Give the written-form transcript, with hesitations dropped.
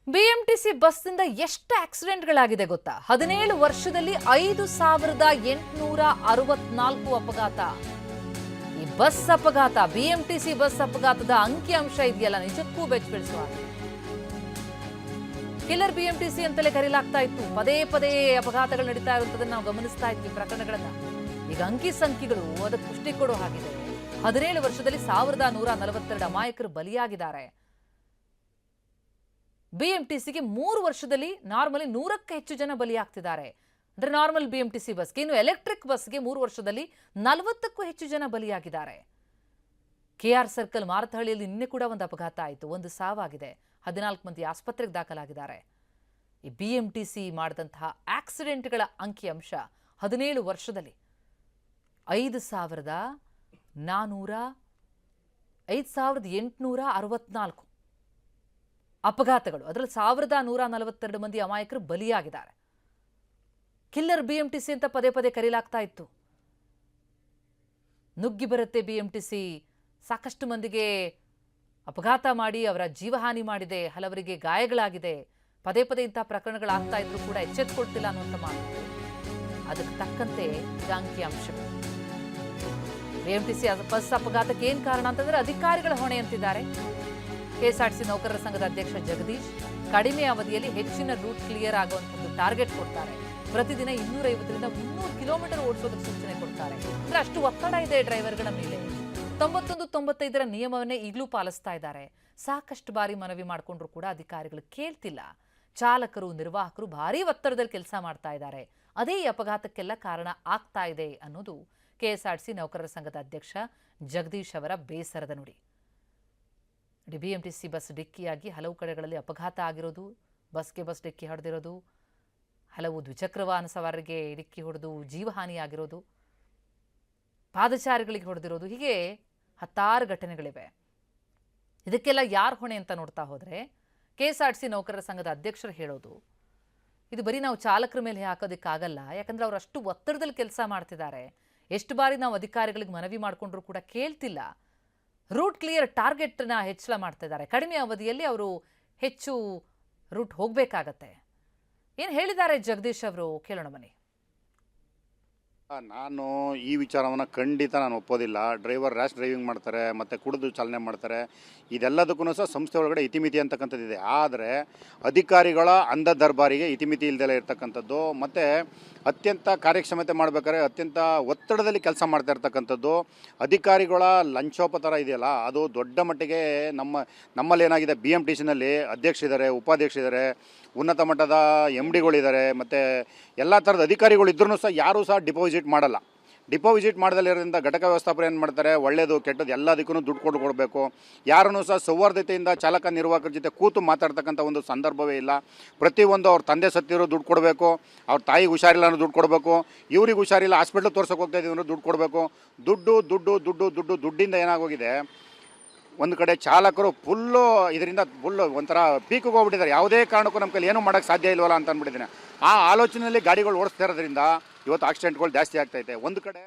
BMTC ಬಸ್ನಿಂದ ಎಷ್ಟು ಆಕ್ಸಿಡೆಂಟ್ಗಳಾಗಿದೆ ಗೊತ್ತಾ? 17 ವರ್ಷದಲ್ಲಿ 5864 ಅಪಘಾತ. ಈ ಬಸ್ ಅಪಘಾತ, ಬಿಎಂಟಿಸಿ ಬಸ್ ಅಪಘಾತದ ಅಂಕಿಅಂಶ ಇದೆಯಲ್ಲ, ನಿಜಕ್ಕೂ ಬೆಚ್ಚಬಿಡಿಸುವ ಕಿಲ್ಲರ್ ಬಿಎಂಟಿಸಿ ಅಂತಲೇ ಕರೆಯಲಾಗ್ತಾ ಇತ್ತು. ಪದೇ ಪದೇ ಅಪಘಾತಗಳು ನಡೀತಾ ಇರುವಂತದನ್ನು ನಾವು ಗಮನಿಸ್ತಾ ಇದ್ವಿ ಪ್ರಕರಣಗಳನ್ನ. ಈಗ ಅಂಕಿ ಸಂಖ್ಯೆಗಳು ಅದಕ್ಕೆ ಪುಷ್ಟಿ ಕೊಡೋ ಹಾಗಿದೆ. 17 ವರ್ಷದಲ್ಲಿ 1142 ಅಮಾಯಕರು ಬಲಿಯಾಗಿದ್ದಾರೆ. ಬಿಎಂಟಿಸಿಗೆ 3 ವರ್ಷದಲ್ಲಿ ನಾರ್ಮಲಿ 100ಕ್ಕೂ ಹೆಚ್ಚು ಜನ ಬಲಿಯಾಗ್ತಿದ್ದಾರೆ. ಅಂದ್ರೆ ನಾರ್ಮಲ್ ಬಿಎಂಟಿಸಿ ಬಸ್ಗೆ. ಇನ್ನು ಎಲೆಕ್ಟ್ರಿಕ್ ಬಸ್ಗೆ 3 ವರ್ಷದಲ್ಲಿ 40ಕ್ಕೂ ಹೆಚ್ಚು ಜನ ಬಲಿಯಾಗಿದ್ದಾರೆ. ಕೆಆರ್ ಸರ್ಕಲ್ ಮಾರತಹಳ್ಳಿಯಲ್ಲಿ ನಿನ್ನೆ ಕೂಡ ಒಂದು ಅಪಘಾತ ಆಯಿತು, ಒಂದು ಸಾವಾಗಿದೆ. 14 ಮಂದಿ ಆಸ್ಪತ್ರೆಗೆ ದಾಖಲಾಗಿದ್ದಾರೆ. ಈ ಬಿಎಂಟಿಸಿ ಮಾಡಿದಂತಹ ಆಕ್ಸಿಡೆಂಟ್ಗಳ ಅಂಕಿಅಂಶ 17 ವರ್ಷದಲ್ಲಿ 5864 ಅಪಘಾತಗಳು. ಅದರಲ್ಲಿ 1142 ಮಂದಿ ಅಮಾಯಕರು ಬಲಿಯಾಗಿದ್ದಾರೆ. ಕಿಲ್ಲರ್ ಬಿಎಂಟಿಸಿ ಅಂತ ಪದೇ ಪದೇ ಕರೆಯಲಾಗ್ತಾ ಇತ್ತು. ನುಗ್ಗಿ ಬರುತ್ತೆ ಬಿಎಂಟಿಸಿ, ಸಾಕಷ್ಟು ಮಂದಿಗೆ ಅಪಘಾತ ಮಾಡಿ ಅವರ ಜೀವಹಾನಿ ಮಾಡಿದೆ, ಹಲವರಿಗೆ ಗಾಯಗಳಾಗಿದೆ. ಪದೇ ಪದೇ ಇಂತಹ ಪ್ರಕರಣಗಳಾಗ್ತಾ ಇದ್ರು ಕೂಡ ಎಚ್ಚೆತ್ತುಕೊಳ್ತಿಲ್ಲ ಅನ್ನುವಂಥ ಮಾತು. ಅದಕ್ಕೆ ತಕ್ಕಂತೆ ಅಂಕಿಅಂಶಗಳು. ಬಿಎಂಟಿಸಿ ಬಸ್ ಅಪಘಾತಕ್ಕೆ ಏನ್ ಕಾರಣ ಅಂತಂದ್ರೆ ಅಧಿಕಾರಿಗಳ ಹೊಣೆ ಅಂತಿದ್ದಾರೆ. ಕೆಎಸ್ಆರ್ಟಿಸಿ ನೌಕರರ ಸಂಘದ ಅಧ್ಯಕ್ಷ ಜಗದೀಶ್ ಕಡಿಮೆ ಅವಧಿಯಲ್ಲಿ ಹೆಚ್ಚಿನ ರೂಟ್ ಕ್ಲಿಯರ್ ಆಗುವಂಥದ್ದು ಟಾರ್ಗೆಟ್ ಕೊಡ್ತಾರೆ. ಪ್ರತಿದಿನ 250ರಿಂದ 300 ಕಿಲೋಮೀಟರ್ ಓಡಿಸೋದಕ್ಕೆ ಸೂಚನೆ ಕೊಡ್ತಾರೆ. ಅಂದ್ರೆ ಅಷ್ಟು ಒತ್ತಡ ಇದೆ ಡ್ರೈವರ್ಗಳ ಮೇಲೆ. 91-95ರ ನಿಯಮವನ್ನೇ ಈಗಲೂ ಪಾಲಿಸ್ತಾ ಇದ್ದಾರೆ. ಸಾಕಷ್ಟು ಬಾರಿ ಮನವಿ ಮಾಡಿಕೊಂಡ್ರು ಕೂಡ ಅಧಿಕಾರಿಗಳು ಕೇಳ್ತಿಲ್ಲ. ಚಾಲಕರು, ನಿರ್ವಾಹಕರು ಭಾರೀ ಒತ್ತಡದಲ್ಲಿ ಕೆಲಸ ಮಾಡ್ತಾ ಇದ್ದಾರೆ. ಅದೇ ಈ ಅಪಘಾತಕ್ಕೆಲ್ಲ ಕಾರಣ ಆಗ್ತಾ ಇದೆ ಅನ್ನೋದು ಕೆಎಸ್ಆರ್ಟಿಸಿ ನೌಕರರ ಸಂಘದ ಅಧ್ಯಕ್ಷ ಜಗದೀಶ್ ಅವರ ಬೇಸರದ ನುಡಿ. ಬಿಎಂಟಿಸಿ ಬಸ್ ಡಿಕ್ಕಿಯಾಗಿ ಹಲವು ಕಡೆಗಳಲ್ಲಿ ಅಪಘಾತ ಆಗಿರೋದು, ಬಸ್ಗೆ ಬಸ್ ಡಿಕ್ಕಿ ಹೊಡೆದಿರೋದು, ಹಲವು ದ್ವಿಚಕ್ರ ವಾಹನ ಸವಾರರಿಗೆ ಡಿಕ್ಕಿ ಹೊಡೆದು ಜೀವಹಾನಿಯಾಗಿರೋದು, ಪಾದಚಾರಿಗಳಿಗೆ ಹೊಡೆದಿರೋದು, ಹೀಗೆ 10 ಘಟನೆಗಳಿವೆ. ಇದಕ್ಕೆಲ್ಲ ಯಾರು ಹೊಣೆ ಅಂತ ನೋಡ್ತಾ ಹೋದರೆ ಕೆಎಸ್ಆರ್ಟಿಸಿ ನೌಕರರ ಸಂಘದ ಅಧ್ಯಕ್ಷರು ಹೇಳೋದು, ಇದು ಬರೀ ನಾವು ಚಾಲಕರ ಮೇಲೆ ಹಾಕೋದಕ್ಕಾಗಲ್ಲ. ಯಾಕಂದ್ರೆ ಅವರು ಅಷ್ಟು ಒತ್ತಡದಲ್ಲಿ ಕೆಲಸ ಮಾಡ್ತಿದ್ದಾರೆ. ಎಷ್ಟು ಬಾರಿ ನಾವು ಅಧಿಕಾರಿಗಳಿಗೆ ಮನವಿ ಮಾಡಿಕೊಂಡ್ರು ಕೂಡ ಕೇಳ್ತಿಲ್ಲ. ರೂಟ್ ಕ್ಲಿಯರ್ ಟಾರ್ಗೆಟ್ನ ಹೆಚ್ಚಳ ಮಾಡ್ತಾ ಇದ್ದಾರೆ. ಕಡಿಮೆ ಅವಧಿಯಲ್ಲಿ ಅವರು ಹೆಚ್ಚು ರೂಟ್ ಹೋಗಬೇಕಾಗತ್ತೆ. ಏನು ಹೇಳಿದ್ದಾರೆ ಜಗದೀಶ್ ಅವರು, ಕೇಳೋಣ ಬನ್ನಿ. ನಾನು ಈ ವಿಚಾರವನ್ನು ಖಂಡಿತ ನಾನು ಒಪ್ಪೋದಿಲ್ಲ. ಡ್ರೈವರ್ ರ್ಯಾಶ್ ಡ್ರೈವಿಂಗ್ ಮಾಡ್ತಾರೆ, ಮತ್ತು ಕುಡಿದು ಚಾಲನೆ ಮಾಡ್ತಾರೆ. ಇದೆಲ್ಲದಕ್ಕೂ ಸಹ ಸಂಸ್ಥೆ ಒಳಗಡೆ ಇತಿಮಿತಿ ಅಂತಕ್ಕಂಥದ್ದಿದೆ. ಆದರೆ ಅಧಿಕಾರಿಗಳ ಅಂಧ ದರ್ಬಾರಿಗೆ ಇತಿಮಿತಿ ಇಲ್ದೆಲ್ಲ ಇರ್ತಕ್ಕಂಥದ್ದು, ಮತ್ತು ಅತ್ಯಂತ ಕಾರ್ಯಕ್ಷಮತೆ ಮಾಡಬೇಕಾದ್ರೆ ಅತ್ಯಂತ ಒತ್ತಡದಲ್ಲಿ ಕೆಲಸ ಮಾಡ್ತಾ ಇರ್ತಕ್ಕಂಥದ್ದು, ಅಧಿಕಾರಿಗಳ ಲಂಚೋಪತರ ಇದೆಯಲ್ಲ, ಅದು ದೊಡ್ಡ ಮಟ್ಟಿಗೆ ನಮ್ಮಲ್ಲಿ ಏನಾಗಿದೆ, BMTCನಲ್ಲಿ ಅಧ್ಯಕ್ಷರಿದ್ದಾರೆ, ಉಪಾಧ್ಯಕ್ಷರಿದ್ದಾರೆ, ಉನ್ನತ ಮಟ್ಟದ MDಗಳಿದ್ದಾರೆ, ಮತ್ತು ಎಲ್ಲ ಥರದ ಅಧಿಕಾರಿಗಳು ಇದ್ರೂ ಸಹ ಯಾರೂ ಸಹ ಡಿಪಾಸಿಟ್ ಮಾಡಲ್ಲ. ಡಿಪಾಸಿಟ್ ಮಾಡದಲ್ಲಿರೋದ್ರಿಂದ ಘಟಕ ವ್ಯವಸ್ಥಾಪನೆ ಏನು ಮಾಡ್ತಾರೆ, ಒಳ್ಳೆಯದು ಕೆಟ್ಟದ್ದು ಎಲ್ಲದಕ್ಕೂ ದುಡ್ಡು ಕೊಡಬೇಕು. ಯಾರನ್ನೂ ಸಹ ಸೌಹಾರ್ದತೆಯಿಂದ ಚಾಲಕ ನಿರ್ವಾಹಕರ ಜೊತೆ ಕೂತು ಮಾತಾಡ್ತಕ್ಕಂಥ ಒಂದು ಸಂದರ್ಭವೇ ಇಲ್ಲ. ಪ್ರತಿಯೊಂದು ಅವ್ರ ತಂದೆ ಸತ್ತಿರೋ ದುಡ್ಡು ಕೊಡಬೇಕು, ಅವ್ರ ತಾಯಿಗೆ ಹುಷಾರಿಲ್ಲ ಅನ್ನೋ ದುಡ್ಡು ಕೊಡಬೇಕು, ಇವ್ರಿಗೆ ಹುಷಾರಿಲ್ಲ ಹಾಸ್ಪಿಟ್ಲ್ ತೋರ್ಸೋಕೆ ಹೋಗ್ತಾ ಇದ್ದೀವಿ ದುಡ್ಡು ಕೊಡಬೇಕು. ದುಡ್ಡಿಂದ ಏನಾಗೋಗಿದೆ, ಒಂದು ಕಡೆ ಚಾಲಕರು ಫುಲ್ಲು ಇದರಿಂದ ಒಂಥರ ಪೀಕಿಗೆ ಹೋಗ್ಬಿಟ್ಟಿದ್ದಾರೆ. ಯಾವುದೇ ಕಾರಣಕ್ಕೂ ನಮ್ಮ ಕೈಲಿ ಏನೂ ಮಾಡೋಕ್ಕೆ ಸಾಧ್ಯ ಇಲ್ವಲ್ಲ ಅಂತ ಅಂದ್ಬಿಟ್ಟಿದ್ದೀನಿ. ಆ ಆಲೋಚನೆಯಲ್ಲಿ ಗಾಡಿಗಳು ಓಡಿಸ್ತಾ ಇರೋದ್ರಿಂದ ಇವತ್ತು ಆಕ್ಸಿಡೆಂಟ್ಗಳು ಜಾಸ್ತಿ ಆಗ್ತೈತೆ. ಒಂದು ಕಡೆ